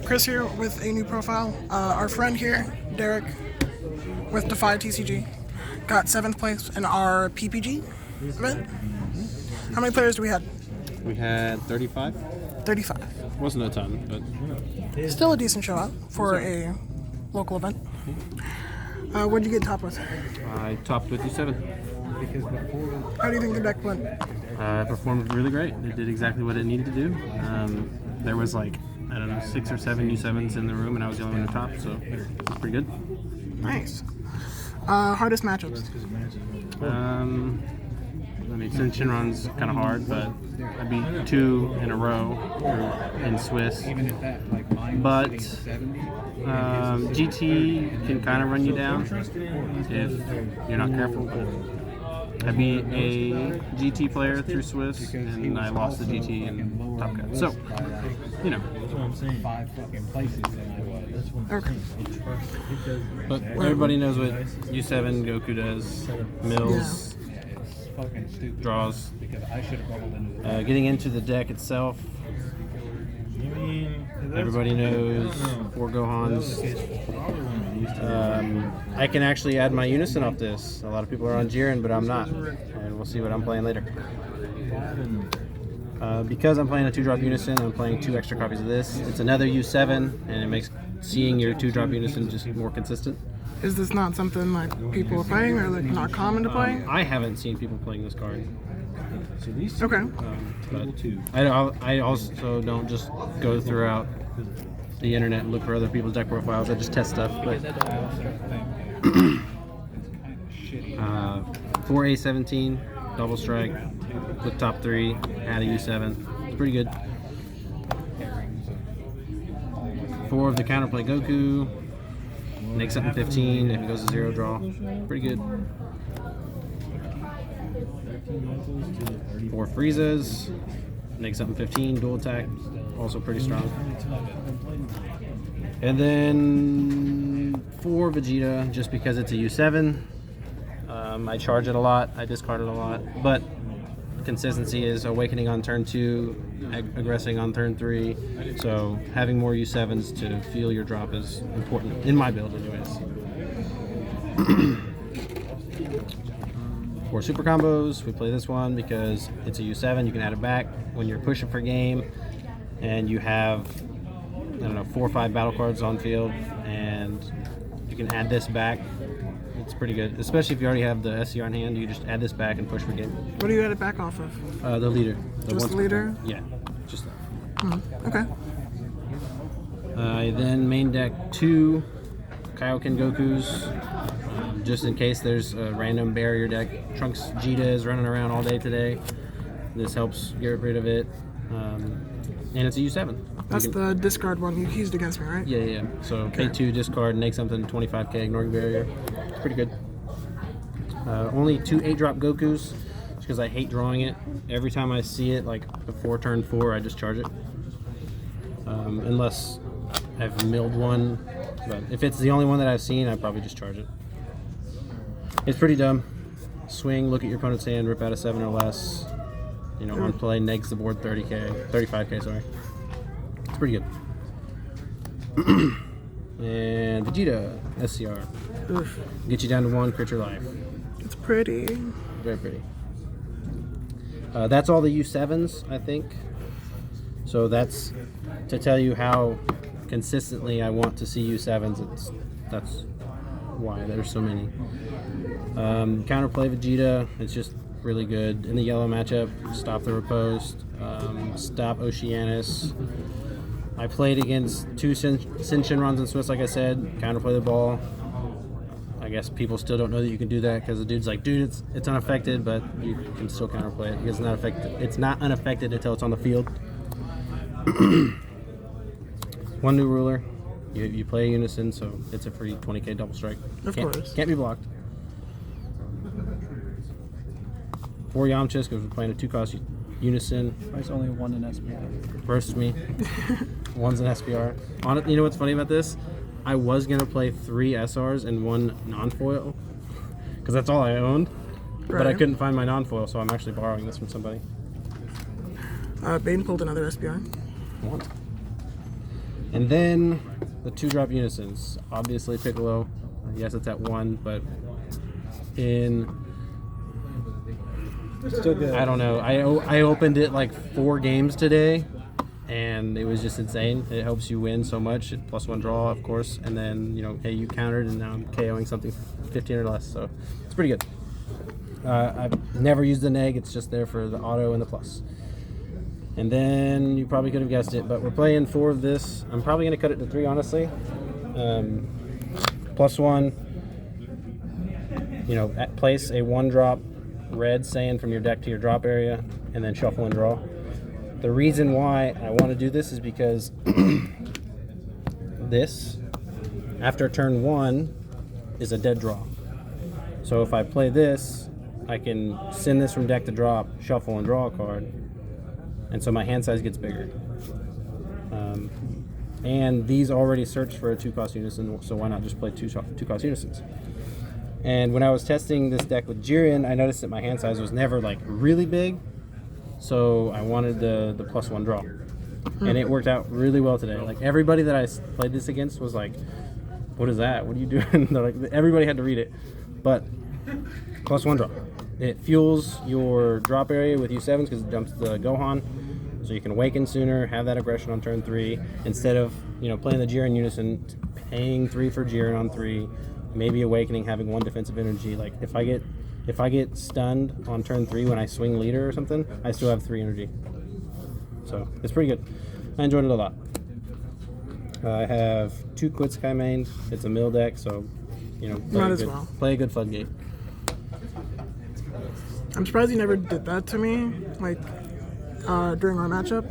Chris here with a new profile. Our friend here, Derek, with Defy TCG, got 7th place in our PPG event. How many players do we have? We had 35. 35. Wasn't a ton, but Still a decent show out for a local event. What did you get top with? I topped with U7. How do you think the deck went? It performed really great. It did exactly what it needed to do. There was like, I don't know, 6 or 7 U7s in the room, and I was the only one to top, so it was pretty good. Nice. Hardest matchups? I mean, Shinron's kind of hard, but I beat 2 in a row in Swiss. But GT can kind of run you down if you're not careful. I beat a GT player through Swiss, and I lost the GT in Top Cut. So, you know. Okay. But everybody knows what U7 Goku does. Mills, draws. Getting into the deck itself, everybody knows 4 Gohans. I can actually add my Unison off this. A lot of people are on Jiren, but I'm not. And we'll see what I'm playing later. Because I'm playing a 2-drop Unison, I'm playing 2 extra copies of this. It's another U7, and it makes seeing your 2-drop Unison just more consistent. Is this not something like people are playing, or like not common to play? I haven't seen people playing this card. Okay. But I also don't just go throughout the internet and look for other people's deck profiles. I just test stuff. But 4A17, double strike, with top 3, add a U7. It's pretty good. 4 of the counterplay Goku, make something 15. If it goes to 0, draw. Pretty good. 4 Friezas, make something 15, dual attack, also pretty strong. And then 4 Vegeta, just because it's a U7. I charge it a lot, I discard it a lot, but consistency is awakening on turn 2, aggressing on turn 3, so having more U7s to feel your drop is important, in my build anyways. 4 super combos. We play this one because it's a U7. You can add it back when you're pushing for game, and you have, I don't know, 4 or 5 battle cards on field, and you can add this back. It's pretty good, especially if you already have the SCR in hand. You just add this back and push for game. What do you add it back off of? The leader. Just the leader? Yeah, just that. Okay. Then main deck 2 Kaioken Gokus. Just in case there's a random barrier deck. Trunks Vegeta is running around all day today. This helps get rid of it. And it's a U7. That's the discard one you used against me, right? Yeah. So okay. Pay 2, discard, make something 25k, ignoring barrier. It's pretty good. Only 2 8-drop Gokus, just because I hate drawing it. Every time I see it, like before turn 4, I just charge it. Unless I've milled one. But if it's the only one that I've seen, I probably just charge it. It's pretty dumb. Swing, look at your opponent's hand, rip out a 7 or less. You know, on play, negs the board 35k, sorry. It's pretty good. And Vegeta, SCR. Oof. Get you down to 1, crit your life. It's pretty. Very pretty. That's all the U7s, I think. So that's to tell you how consistently I want to see U7s. That's why there's so many. Counterplay Vegeta, it's just really good. In the yellow matchup, stop the riposte, stop Oceanus. I played against 2 Sin Shinrons in Swiss, like I said, counterplay the ball. I guess people still don't know that you can do that because the dude's like, dude, it's unaffected, but you can still counterplay it. It's not affected. It's not unaffected until it's on the field. 1 new ruler. You play a Unison, so it's a free 20k double strike. Of course. Can't be blocked. 4 Yamchas, because we're playing a 2-cost Unison. There's only 1 in SPR. Versus me. 1's an SPR. You know what's funny about this? I was going to play 3 SRs and 1 non-foil, because that's all I owned. Right. But I couldn't find my non-foil, so I'm actually borrowing this from somebody. Bane pulled another SPR. What? And then the 2-drop unisons. Obviously Piccolo. Yes, it's at 1, but in... Still good. I don't know. I opened it like 4 games today, and it was just insane. It helps you win so much. +1 draw, of course, and then hey, you countered, and now I'm KOing something 15 or less. So it's pretty good. I've never used the neg. It's just there for the auto and the plus. And then you probably could have guessed it, but we're playing 4 of this. I'm probably going to cut it to 3, honestly. +1. Place a 1-drop red sand from your deck to your drop area, and then shuffle and draw. The reason why I want to do this is because this, after turn 1, is a dead draw. So if I play this, I can send this from deck to drop, shuffle, and draw a card, and so my hand size gets bigger. And these already search for a 2-cost unison, so why not just play 2-cost unisons? And when I was testing this deck with Jiren, I noticed that my hand size was never like really big, so I wanted the +1 draw, and it worked out really well today. Like everybody that I played this against was like, "What is that? What are you doing?" They're like, everybody had to read it, but +1 draw. It fuels your drop area with U7s because it jumps the Gohan, so you can awaken sooner, have that aggression on turn 3 instead of playing the Jiren unison, paying 3 for Jiren on 3. Maybe awakening, having 1 defensive energy. Like if I get stunned on turn 3 when I swing leader or something, I still have 3 energy. So it's pretty good. I enjoyed it a lot. I have 2 Quitskai mains. It's a mill deck, so play a good floodgate. I'm surprised you never did that to me, like during our matchup,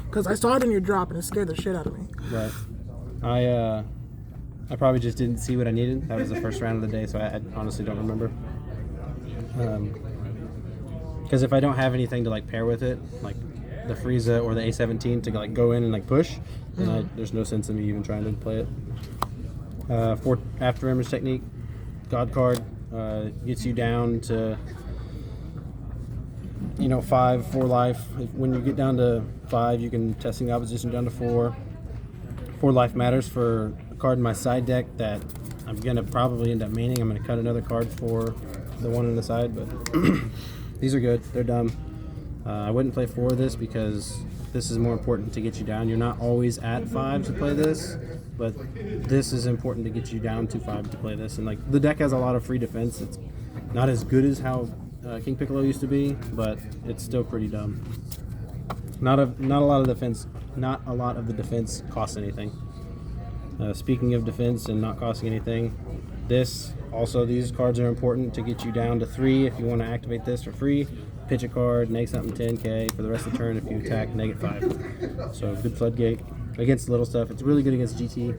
because I saw it in your drop and it scared the shit out of me. Right. I probably just didn't see what I needed. That was the first round of the day, so I honestly don't remember. Because if I don't have anything to like pair with it, like the Frieza or the A17 to like go in and like push, then there's no sense in me even trying to play it. 4 after image technique, God card gets you down to 5 for life. When you get down to 5, you can testing the opposition down to 4. 4 life matters for a card in my side deck that I'm gonna probably end up maining. I'm gonna cut another card for the one on the side, but these are good. They're dumb. I wouldn't play 4 of this because this is more important to get you down. You're not always at 5 to play this, but this is important to get you down to 5 to play this. And like the deck has a lot of free defense. It's not as good as how King Piccolo used to be, but it's still pretty dumb. Not a lot of defense. Not a lot of the defense costs anything. Speaking of defense and not costing anything, these cards are important to get you down to 3 if you want to activate this for free. Pitch a card, neg something 10k for the rest of the turn if you attack, neg 5. So good floodgate against little stuff. It's really good against GT.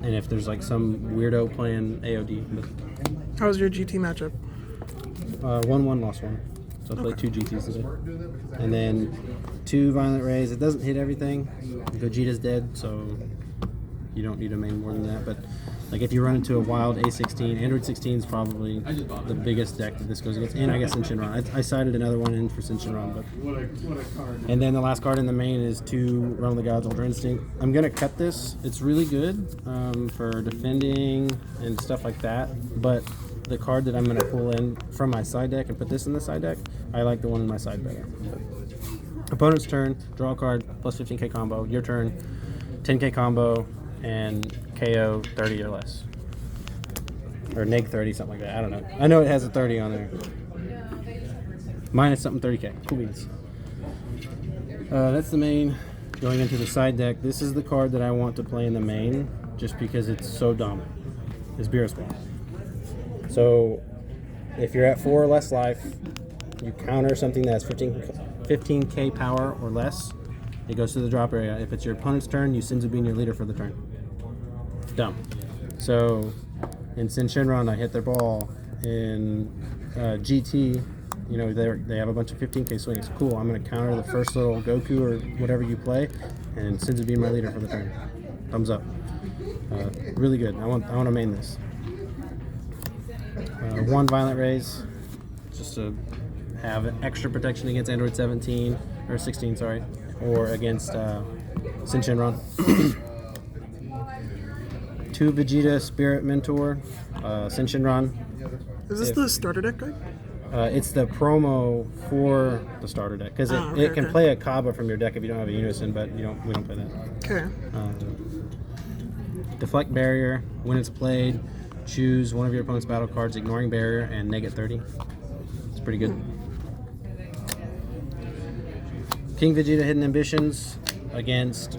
And if there's like some weirdo playing AOD. How was your GT matchup? 1-1, lost 1. So I played 2 GTs today. And then 2 Violent Rays. It doesn't hit everything. Gogeta's dead, so you don't need a main more than that. But like if you run into a wild A16, Android 16 is probably the biggest deck that this goes against. And I guess Sin Shinron. I sided another one in for Sin Shinron. But and then the last card in the main is 2 Realm of the Gods Ultra Instinct. I'm gonna cut this. It's really good for defending and stuff like that. But the card that I'm going to pull in from my side deck and put this in the side deck, I like the one in my side better. Opponent's turn, draw a card, plus 15k combo. Your turn, 10k combo, and KO 30 or less. Or neg 30, something like that. I don't know. I know it has a 30 on there. Minus something 30k. Cool beans. That's the main. Going into the side deck, this is the card that I want to play in the main just because it's so dominant. It's Beerus Ball. So if you're at 4 or less life, you counter something that's 15k power or less, it goes to the drop area. If it's your opponent's turn, you Shinzubin your leader for the turn. Dumb. So in Sin Shinron, I hit their ball. In GT, they have a bunch of 15k swings. Cool, I'm going to counter the first little Goku or whatever you play, and Shinzubin my leader for the turn. Thumbs up. Really good. I want to main this. 1 Violent Rays, just to have extra protection against Android 17 or 16. Sorry, or against Sin Shinron. 2 Vegeta Spirit Mentor, Sin Shinron. Is this the starter deck guy? It's the promo for the starter deck because it can play a Kaba from your deck if you don't have a Unison, but we don't play that. Okay. Deflect Barrier. When it's played, choose one of your opponent's battle cards, ignoring Barrier, and negate 30. It's pretty good. King Vegeta Hidden Ambitions against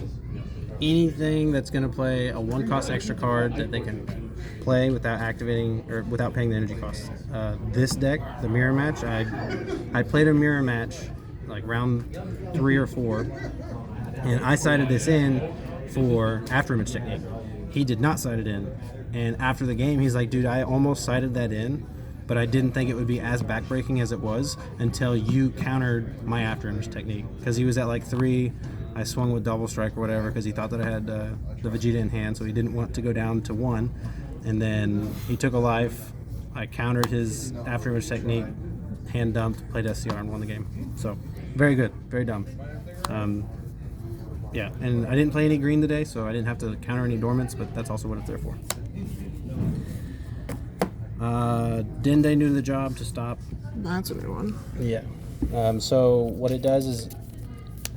anything that's going to play a 1-cost extra card that they can play without activating or without paying the energy costs. This deck, the mirror match, I played a mirror match like round 3 or 4, and I sided this in for Afterimage Technique. He did not side it in, and after the game he's like, dude, I almost sided that in, but I didn't think it would be as backbreaking as it was until you countered my Afterimage Technique, because he was at like 3. I swung with Double Strike or whatever because he thought that I had the Vegeta in hand, so he didn't want to go down to 1. And then he took a life. I countered his Afterimage Technique, hand dumped, played SCR, and won the game. So, very good, very dumb. Yeah, and I didn't play any green today, so I didn't have to counter any dormants, but that's also what it's there for. Dende knew the job to stop. That's a new one. Yeah. So what it does is,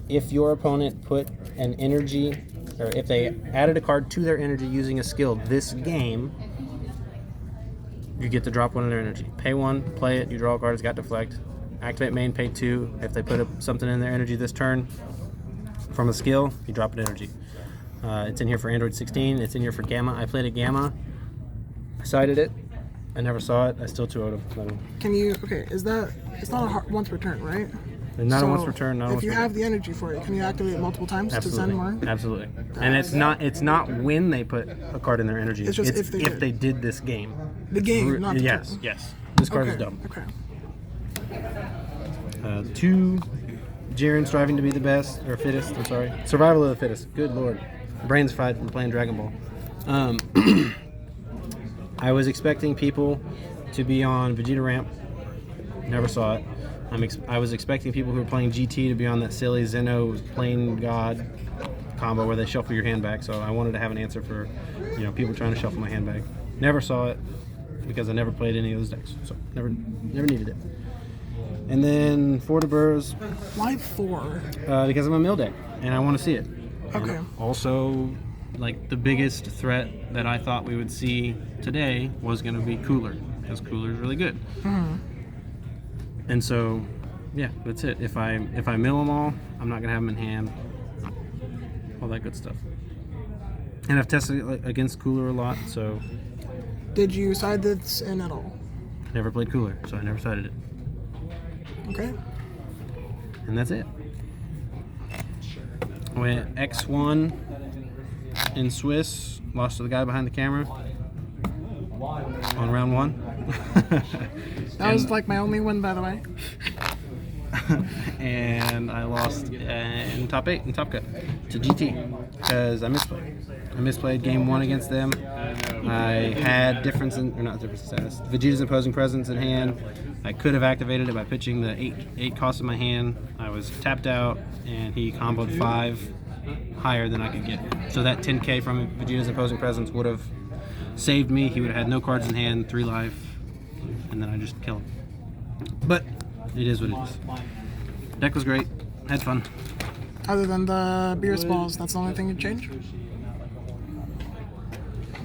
if your opponent put an energy, or if they added a card to their energy using a skill this game, you get to drop 1 of their energy. Pay 1, play it, you draw a card, it's got deflect. Activate main, pay 2. If they put something in their energy this turn from a skill, you drop an energy. It's in here for Android 16, it's in here for Gamma. I played a Gamma, I sided it, I never saw it, I still 2-0'd him. Can you, okay, it's not a once per turn, right? And not a once per turn. If you have the energy for it, can you activate it multiple times to send more? Absolutely. And it's not when they put a card in their energy. It's just if they did this game. The game, not the yes, turn. yes. This card is dumb. Okay. 2 Jiren striving to be the best or fittest. I'm sorry. Survival of the fittest. Good lord. Brains fried from playing Dragon Ball. I was expecting people to be on Vegeta Ramp. Never saw it. I was expecting people who were playing GT to be on that silly Zeno Plain God combo where they shuffle your hand back. So I wanted to have an answer for, people trying to shuffle my hand bag. Never saw it because I never played any of those decks, so never needed it. And then 4 de Burrs. Why 4? Because I'm a mill deck and I want to see it. Okay. And also, like, the biggest threat that I thought we would see today was going to be Cooler, because Cooler is really good. Mm-hmm. And so, yeah, that's it. If I mill them all, I'm not gonna have them in hand. All that good stuff. And I've tested it against Cooler a lot, so. Did you side this in at all? Never played Cooler, so I never sided it. Okay. And that's it. Went X1 in Swiss, lost to the guy behind the camera on round 1. That was like my only win, by the way. And I lost in top 8 in Top Cut to GT because I misplayed. I misplayed game 1 against them. I had difference in, or not difference in status, Vegeta's Imposing Presence in hand. I could have activated it by pitching the 8 cost in my hand. I was tapped out and he comboed 5 higher than I could get. So that 10k from Vegeta's Imposing Presence would have saved me. He would have had no cards in hand, 3 life, and then I just kill him. But it is what it is. Deck was great. Had fun. Other than the Beerus balls, that's the only thing you'd change?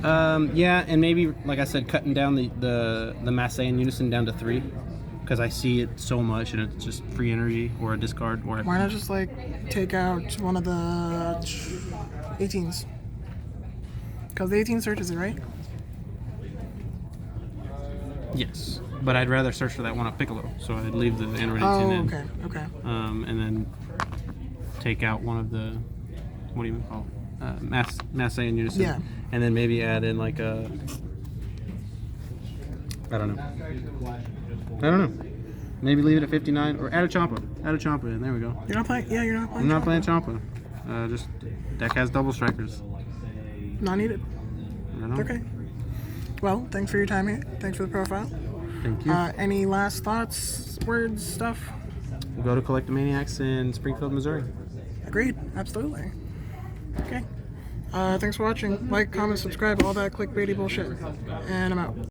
Yeah, and maybe, like I said, cutting down the Masse and Unison down to 3, because I see it so much and it's just free energy or a discard. Or why not just take out one of the 18s? Because the 18 searches it, right? Yes, but I'd rather search for that one up Piccolo, so I'd leave the Android 18 in. Okay. And then take out one of the, what do you call it? Masse and Unison. Yeah. And then maybe add in like a, I don't know. Maybe leave it at 59 or add a Champa. Add a Champa in. There we go. You're not playing. Yeah, you're not playing. I'm not playing Champa. Just deck has double strikers. Not needed. I don't know. Okay. Well, thanks for your time here. Thanks for the profile. Thank you. Any last thoughts, words, stuff? We'll go to Collectomaniacs in Springfield, Missouri. Agreed. Absolutely. Okay. Thanks for watching. Like, comment, subscribe, all that clickbaity bullshit. And I'm out.